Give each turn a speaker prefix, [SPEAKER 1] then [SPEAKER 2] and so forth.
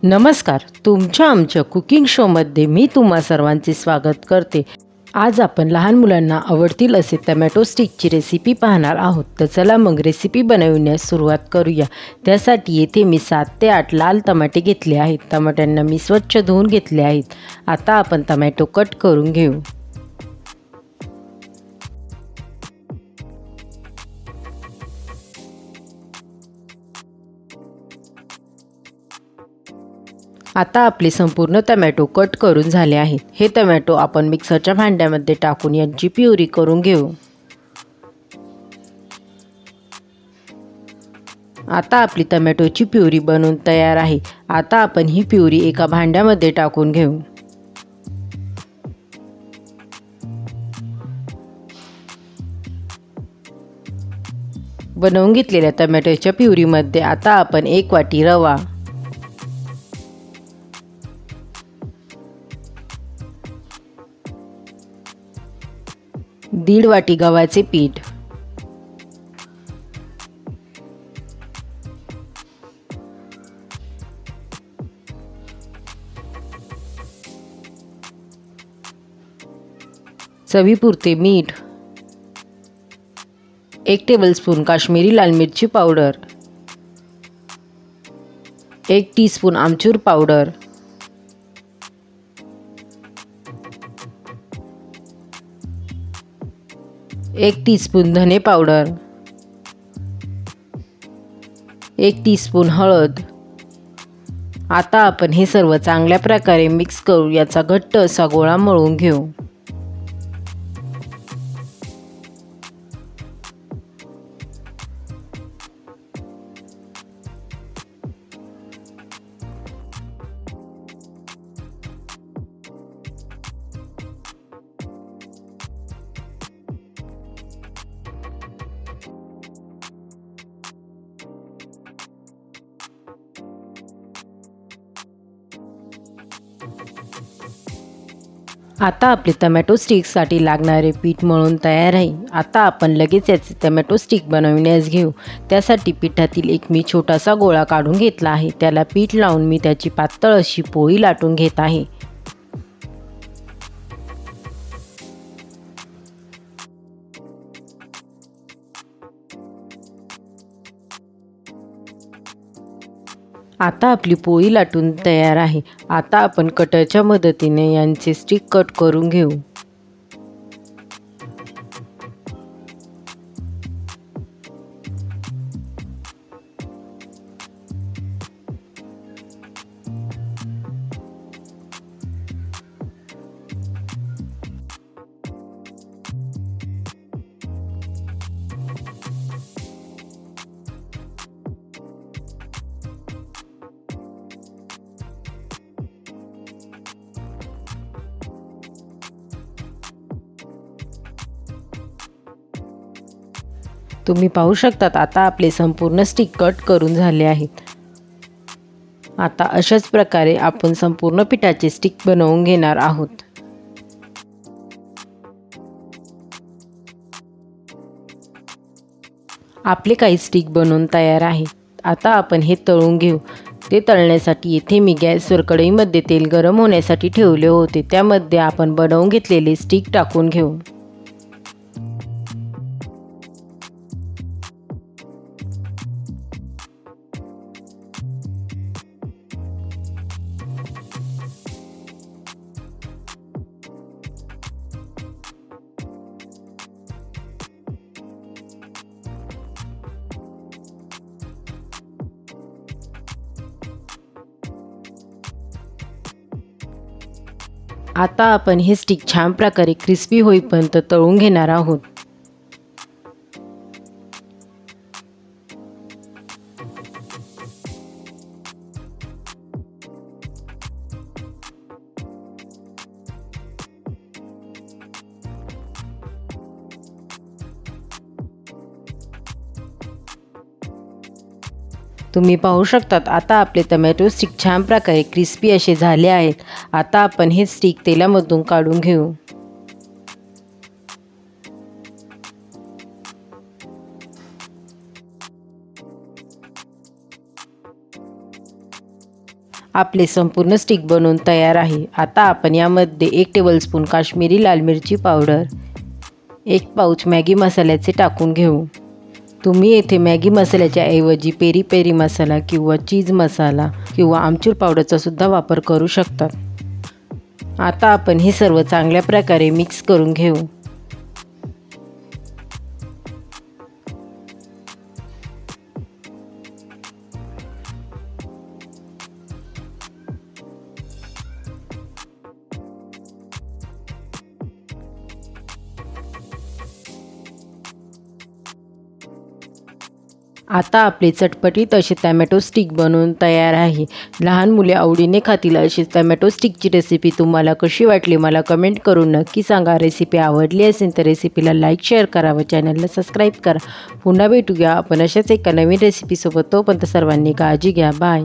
[SPEAKER 1] नमस्कार. तुमच्या आमच्या कुकिंग शोमध्ये मी तुम्हा सर्वांचे स्वागत करते. आज आपण लहान मुलांना आवडतील असे टमॅटो स्टिकची रेसिपी पाहणार आहोत. तर चला मग रेसिपी बनवण्यास सुरुवात करूया. त्यासाठी येथे मी 7 ते 8 लाल टमाटे घेतले आहेत. टमाट्यांना मी स्वच्छ धुवून घेतले आहेत. आता आपण टमॅटो कट करून घेऊ. आता आपले संपूर्ण टमॅटो कट करून झाले आहेत. हे टमॅटो आपण मिक्सरच्या भांड्यामध्ये टाकून यांची प्युरी करून घेऊ. आता आपली टमॅटोची प्युरी बनवून तयार आहे. आता आपण ही प्युरी एका भांड्यामध्ये टाकून घेऊ. बनवून घेतलेल्या टमॅटोच्या प्युरीमध्ये आता आपण 1 वाटी रवा, 1.5 वाटी गव्हाचे पीठ, 1 चवीपुरते मीठ, 1 टेबलस्पून काश्मीरी लाल मिरची पावडर, 1 टीस्पून आमचूर पावडर, 1 टीस्पून धने पावडर, 1 टीस्पून हळद. आता आपण हे सर्व चांगल्या प्रकारे मिक्स करू. याचा घट्ट असा गोळा मळून घेऊ. आता आपले टमॅटो स्टिकसाठी लागणारे पीठ मळून तयार आहे. आता आपण लगेच याचे टमॅटो स्टिक बनवण्यास घेऊ. त्यासाठी पिठातील एक मी छोटासा गोळा काढून घेतला आहे. त्याला पीठ लावून मी त्याची पातळ अशी पोळी लाटून घेत आहे. आता आपली पोळी लाटून तयार आहे. आता आपण कटरच्या मदतीने यांचे स्टिक कट करून घेऊ. तुम्ही पाहू शकतात आता आपले संपूर्ण स्टिक कट करून झाले आहेत. आता अशाच प्रकारे आपण संपूर्ण पिठाचे स्टिक बनवून घेणार आहोत. आपले काही स्टिक बनवून तयार आहे. आता आपण हे तळून घेऊ. ते तळण्यासाठी येथे मी गॅसवर कढईमध्ये तेल गरम होण्यासाठी ठेवले होते. त्यामध्ये आपण बनवून घेतलेले स्टिक टाकून घेऊ. आता आपण हे स्टिक छान प्रकारे क्रिस्पी होईपर्यंत तळून घेणार आहोत. तुम्ही पाहू शकतात आता आपले टमॅटो स्टिक छान प्रकारे क्रिस्पी असे झाले आहेत. आता आपण हे स्टिक तेलामधून काढून घेऊ. आपले संपूर्ण स्टिक बनवून तयार आहे. आता आपण यामध्ये 1 टेबलस्पून काश्मीरी लाल मिरची पावडर, 1 पाऊच मॅगी मसाल्याचे टाकून घेऊ. तुम्ही येथे मॅगी मसाल्याच्या ऐवजी पेरी पेरी मसाला किंवा चीज मसाला किंवा आमचूर पावडरचा सुद्धा वापर करू शकता. आता आपण हे सर्व चांगल्या प्रकारे मिक्स करून घेऊ. आता आपले चटपटीत असे टॅमॅटो स्टिक बनवून तयार आहे. लहान मुले आवडीने खातील अशी टॅमॅटो स्टिकची रेसिपी तुम्हाला कशी वाटली मला कमेंट करून नक्की सांगा. रेसिपी आवडली असेल तर रेसिपीला लाईक शेअर करा व चॅनलला सबस्क्राईब करा. पुन्हा भेटूया आपण अशाच एका नवीन रेसिपीसोबत. तोपर्यंत सर्वांनी काळजी घ्या. बाय.